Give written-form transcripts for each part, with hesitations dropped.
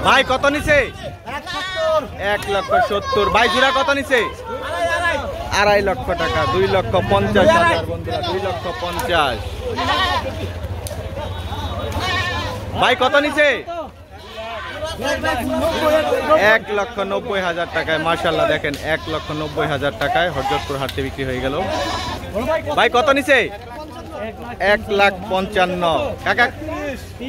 ভাই কত নিছে? 1,70,000। ভাই জোড়া কত নিছে? 2.5 লক্ষ টাকা। 2,50,000 বন্ধুরা, 2,50,000। ভাই কত নিছে? 1,90,000 টাকায়। মাশাআল্লাহ দেখেন 1,90,000 টাকায় হযরতপুর হাটে বিক্রি হয়ে গেল। ভাই কত নিছে? 1,55,000 কাকা।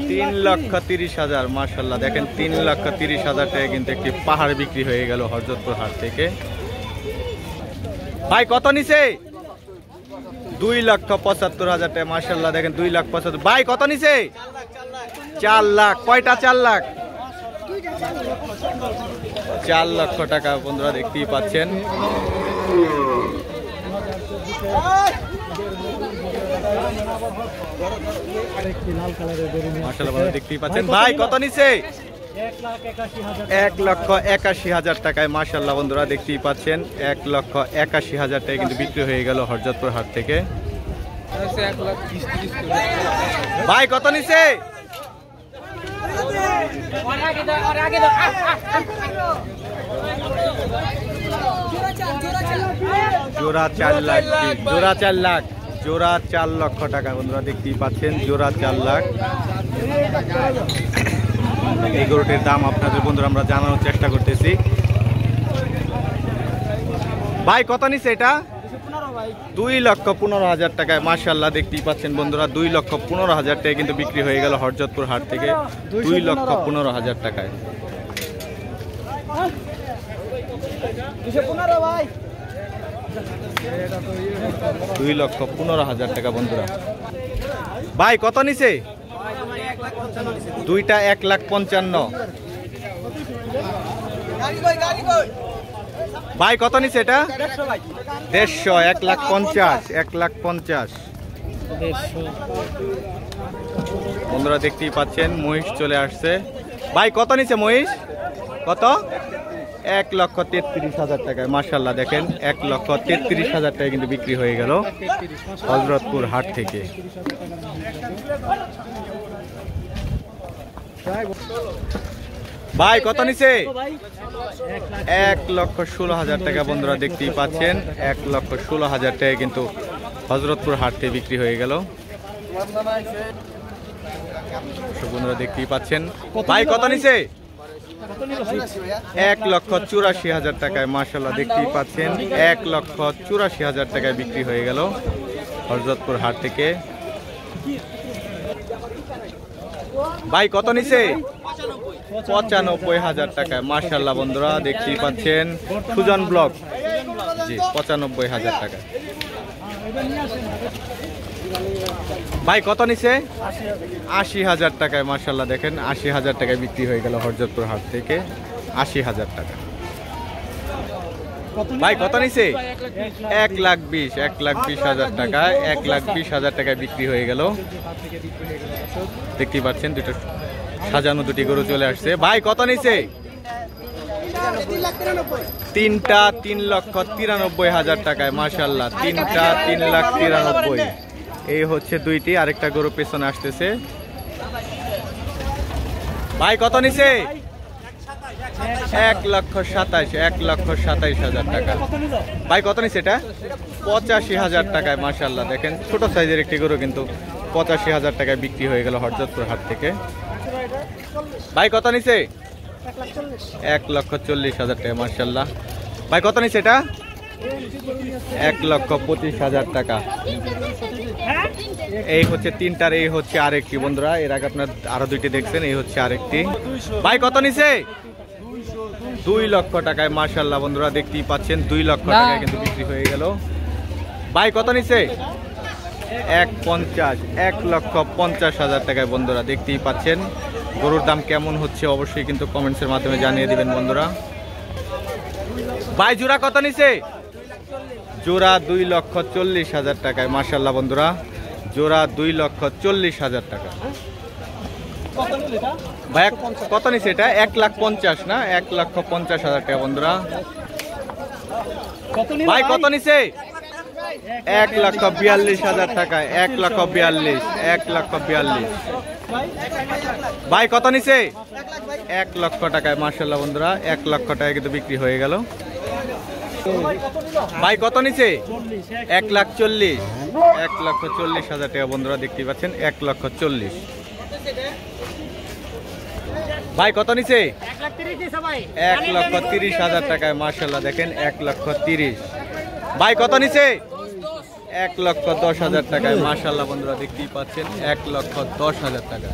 3,30,000। মাশাআল্লাহ দেখেন 3,30,000 টাকায় কিন্তু একটি পাহাড় বিক্রি হয়ে গেল হযরতপুর হাট থেকে। ভাই কত নিছে? 2,75,000 টাকা। মাশাআল্লাহ দেখেন 2,75,000। ভাই কত নিছে? 4 লাখ। কয়টা? 4 লাখ। 4 লক্ষ টাকা বন্ধুরা দেখতেই পাচ্ছেন। মাশাআল্লাহ দেখতেই পাচ্ছেন। ভাই কত নিছে? 1,81,000 টাকায়। মাশাআল্লাহ বন্ধুরা দেখতেই পাচ্ছেন 1,81,000 টাকায় কিন্তু বিক্রি হয়ে গেল হযরতপুর হাট থেকে। ভাই কত নিছে? জোড়া 4 লাখ। জোড়া 4 লাখ। জোড়া 4 লক্ষ টাকা বন্ধুরা দেখতেই পাচ্ছেন। জোড়া 4 লাখ। এই গরুটির দাম আপনাদের বন্ধুরা আমরা জানানোর চেষ্টা করতেছি। ভাই কত নিছে এটা? 2,15,000 টাকায়। মাশাআল্লাহ দেখতেই পাচ্ছেন বন্ধুরা 2,15,000 টাকায় কিন্তু বিক্রি হয়ে গেল হযরতপুর হাট থেকে। 2,15,000 টাকায়। 2,15,000 টাকা বন্ধুরা। ভাই কত নিছে? দুইটা 1,55,000। ভাই কত নিছে এটা? 150। 1,50,000। 1,50,000 বন্ধুরা দেখতেই পাচ্ছেন মহিষ চলে আসছে। ভাই কত নিছে মহিষ? কত? 1,33,000 টাকায়। মাশাআল্লাহ দেখেন 1,33,000 টাকায় কিন্তু বিক্রি হয়ে গেল হযরতপুর হাট থেকে। ভাই কত নিছে? 1,16,000 টাকা বন্ধুরা দেখতেই পাচ্ছেন 1,16,000 টাকায় কিন্তু হযরতপুর হাট থেকে বিক্রি হয়ে গেল। বন্ধুরা দেখতেই পাচ্ছেন। ভাই কত নিছে? 1,84,000 টাকায়। মাশাআল্লাহ দেখতেই পাচ্ছেন 1,84,000 টাকায় বিক্রি হয়ে গেল হযরতপুর হাট থেকে। ভাই কত নিছে? 95,000 টাকায়। মাশাআল্লাহ বন্ধুরা দেখতেই পাচ্ছেন সুজন ব্লক। জি 95,000 টাকা। ভাই কত নিছে? 80,000 টাকায়। মাশাআল্লাহ দেখেন 80,000 টাকায় বিক্রি হয়ে গেল হযরতপুর হাট থেকে। 80,000 টাকা। ভাই কত নিছে? 1,20,000। 1,20,000 টাকায়। 1,20,000 টাকায় বিক্রি হয়ে গেল। দেখতেই পাচ্ছেন দুটো সাজানো দুটি গরু চলে আসছে। ভাই কত নিছে? তিনটা 3,93,000 টাকায়। মাশাআল্লাহ তিনটা 3,93,000। এই হচ্ছে দুইটি। আরেকটা গরু পেছনে আসতেছে। ভাই কত নিছে? 1,27,000। 1,27,000 টাকা। ভাই কত নিছে এটা? 85,000 টাকায়। মাশাআল্লাহ দেখেন ছোট সাইজের একটি গরু কিন্তু 85,000 টাকায় বিক্রি হয়ে গেল হযরতপুর হাট থেকে। ভাই কত নিছে? 1,40,000 টাকা। মাশাআল্লাহ। ভাই কত নিছে এটা? 1,25,000 টাকা। এই হচ্ছে তিনটার। এই হচ্ছে আরেকটি বন্ধুরা, এর আগে আপনার আরো দুইটি দেখছেন। এই হচ্ছে আরেকটি। ভাই কত নিছে? 2 লক্ষ টাকায়। মাশাআল্লাহ বন্ধুরা দেখতেই পাচ্ছেন 2 লক্ষ টাকায় কিন্তু বিক্রি হয়ে গেল। ভাই কত নিছে? 1,50,000। 1,50,000 টাকায় বন্ধুরা দেখতেই পাচ্ছেন। গরুর দাম কেমন হচ্ছে অবশ্যই কিন্তু কমেন্টসের মাধ্যমে জানিয়ে দিবেন বন্ধুরা। ভাই জোড়া কত নিছে? জোড়া 2,40,000 টাকায়। মাশাআল্লাহ বন্ধুরা জোড়া 2,40,000 টাকা। ভাই কত নিছে এটা? 1,50,000 না? 1,50,000 টাকা বন্ধুরা। ভাই কত নিছে? 1,42,000 টাকায়, 1,42,000, 1,42,000। ভাই কত নিছে? 1 লক্ষ টাকায় মাশাআল্লাহ বন্ধুরা, 1 লক্ষ টাকায় কিন্তু বিক্রি হয়ে গেল। ভাই কত নিছে? 1,40,000, 1,40,000 টাকা বন্ধুরা দেখতে পাচ্ছেন, 1,40,000। ভাই কত নিছে? 1,30,000 টাকায় মাশাআল্লাহ দেখেন, 1,30,000। ভাই কত নিছে? 1,10,000 টাকায় মাশাআল্লাহ বন্ধুরা দেখতেই পাচ্ছেন, 1,10,000 টাকা।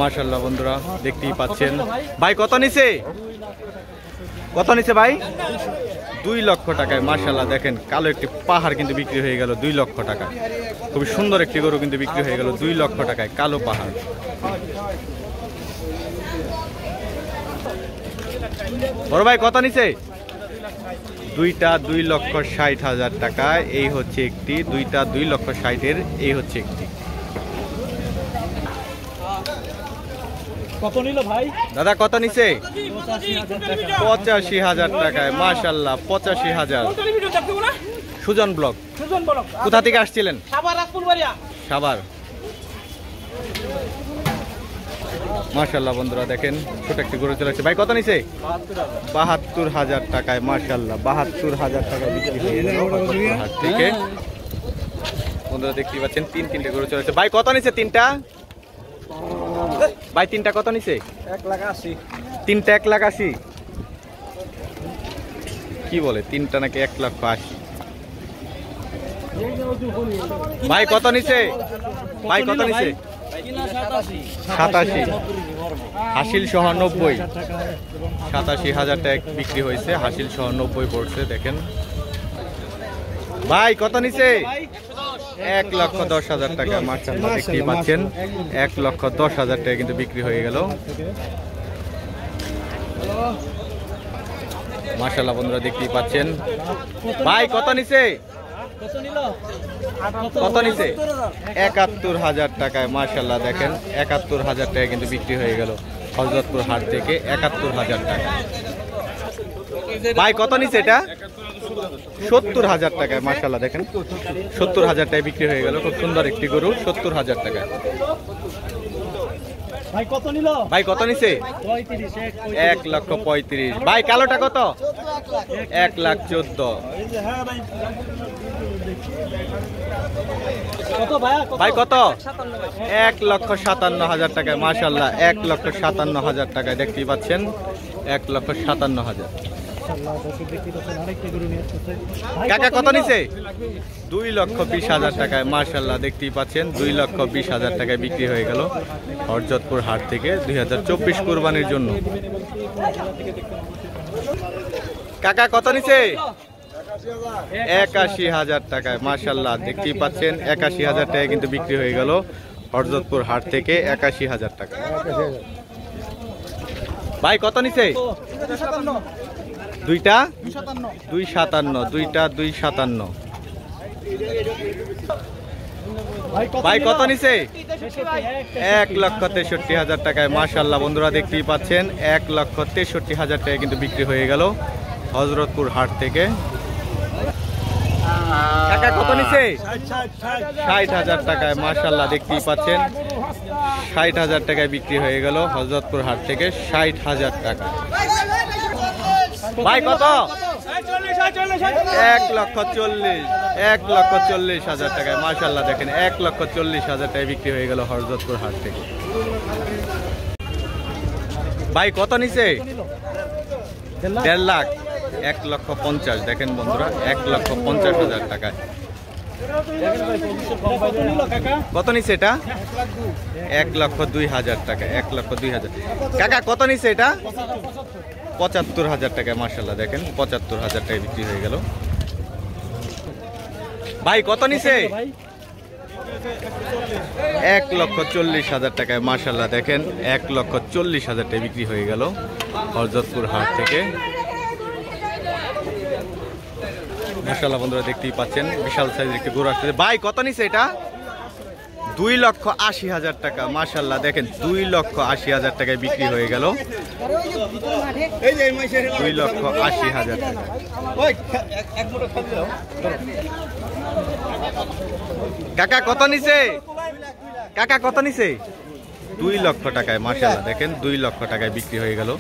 মাশাআল্লাহ বন্ধুরা দেখতেই পাচ্ছেন। ভাই কত নিছে? কত নিছে ভাই? 2 লক্ষ টাকায় মাশাআল্লাহ দেখেন, কালো একটি পাহাড় কিন্তু বিক্রি হয়ে গেল 2 লক্ষ টাকায়। খুবই সুন্দর একটি গরু কিন্তু বিক্রি হয়ে গেল 2 লক্ষ টাকায়, কালো পাহাড়। বড় ভাই কত নিছে? দুইটা 2,60,000 টাকায়, এই হচ্ছে একটি। দুইটা 2,60,000-এর, এই হচ্ছে একটি। কত নিল ভাই? দাদা কত নিছে? 85,000 টাকায় মাশাআল্লাহ, 85,000। সুজন ব্লক। কোথা থেকে আসছিলেন? সাভার। মাশাআল্লাহ বন্ধুরা দেখেন, ছোট একটি গরু চলে আসছে। ভাই কত নিছে? 72,000 টাকায় মাশাআল্লাহ, 72,000 টাকায় বিক্রি হয়ে গেল হাট থেকে। বন্ধুরা দেখতেই পাচ্ছেন, তিনটে গরু চলে আসছে। ভাই কত নিছে তিনটা? ভাই তিনটা কত নিছে? 1,80,000। তিনটা 1,80,000। কি বলে, তিনটা নাকি 1,80,000? ভাই কত নিছে? ভাই কত নিছে? 87,000। হাসিল সহ 90। 87,000 টাকা বিক্রি হয়েছে, হাসিল সহ 90 পড়ছে দেখেন। ভাই কত নিছে? 1,10,000 টাকা মাশাআল্লাহ দেখতেই পাচ্ছেন, 1,10,000 টাকা কিন্তু বিক্রি হয়ে গেল মাশাআল্লাহ বন্ধুরা দেখতেই পাচ্ছেন। ভাই কত নিছে? কত নিছে? 71,000 টাকায় মাশাআল্লাহ দেখেন, 71,000 টাকা কিন্তু বিক্রি হয়ে গেল হযরতপুর হাট থেকে, 71,000 টাকা। ভাই কত নিছে এটা? 70,000 টাকায় মাশাআল্লাহ দেখেন, 70,000 টাকায় বিক্রি হয়ে গেল। খুব সুন্দর একটি গরু, 70,000 টাকায়। ভাই কত নিল? ভাই কত নিছে? 1,35,000। ভাই কালোটা কত? 1,14,000। ভাই কত? 1,57,000 টাকায় মাশাআল্লাহ, 1,57,000 টাকায় দেখতেই পাচ্ছেন, 1,57,000। কাকা কত নিছে? 2,20,000 টাকায় মাশাআল্লাহ দেখতেই পাচ্ছেন, 2,20,000 টাকায় বিক্রি হয়ে গেল হযরতপুর হাট থেকে 2024 কুরবানির জন্য। কাকা কত নিছে? 81,000 টাকায় মাশাআল্লাহ দেখতেই পাচ্ছেন, 81,000 টাকায় কিন্তু বিক্রি হয়ে গেল হযরতপুর হাট থেকে, 81,000 টাকা। ভাই কত নিছে? দুইটা 257, দুইটা 257। ভাই কত নিছে? 1,63,000 টাকায় মাশাআল্লাহ বন্ধুরা দেখতেই পাচ্ছেন, 1,63,000 টাকায় কিন্তু বিক্রি হয়ে গেল হযরতপুর হাট থেকে। কাকা কত নিছে? 60,000 টাকায় মাশাআল্লাহ দেখতেই পাচ্ছেন, 60,000 টাকায় বিক্রি হয়ে গেল হযরতপুর হাট থেকে, 60,000 টাকা। ভাই কত? 1,40,000, 1,40,000 টাকায় মাশাআল্লাহ দেখেন, 1,40,000 টাকায় বিক্রি হয়ে গেল হযরতপুর হাট থেকে। ভাই কত নিছে? 1.5 লাখ, 1,50,000 দেখেন বন্ধুরা, 1,50,000 টাকায়। কত নিছে এটা? 1,02,000 টাকা, 1,02,000। কাকা কত নিছে এটা? 75,000 টাকায় মাশাআল্লাহ দেখেন, 75,000 টাকায় বিক্রি হয়ে গেল। ভাই কত নিছে? 1,40,000 টাকায় মাশাআল্লাহ দেখেন, 1,40,000 টাকায় বিক্রি হয়ে গেল হযরতপুর হাট থেকে। মাশাআল্লাহ বন্ধুরা দেখতেই পাচ্ছেন, বিশাল সাইজের একটি গরু আসছে। ভাই কত নিছে এটা? 2,80,000 টাকা। মাশাআল্লাহ দেখেন 2,80,000 টাকায় বিক্রি হয়ে গেল। 2,80,000 টাকা। কাকা কত নিছে? কাকা কত নিছে? 2 লক্ষ টাকায়। মাশাআল্লাহ দেখেন 2 লক্ষ টাকায় বিক্রি হয়ে গেল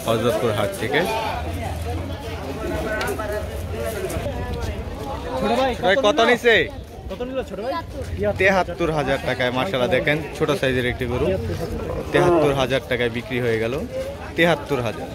হযরতপুর হাট থেকে। কত নিছে? 73,000 টাকায়। মাশাআল্লাহ দেখেন ছোট সাইজের একটি গরু 73,000 টাকায় বিক্রি হয়ে গেল। 73,000।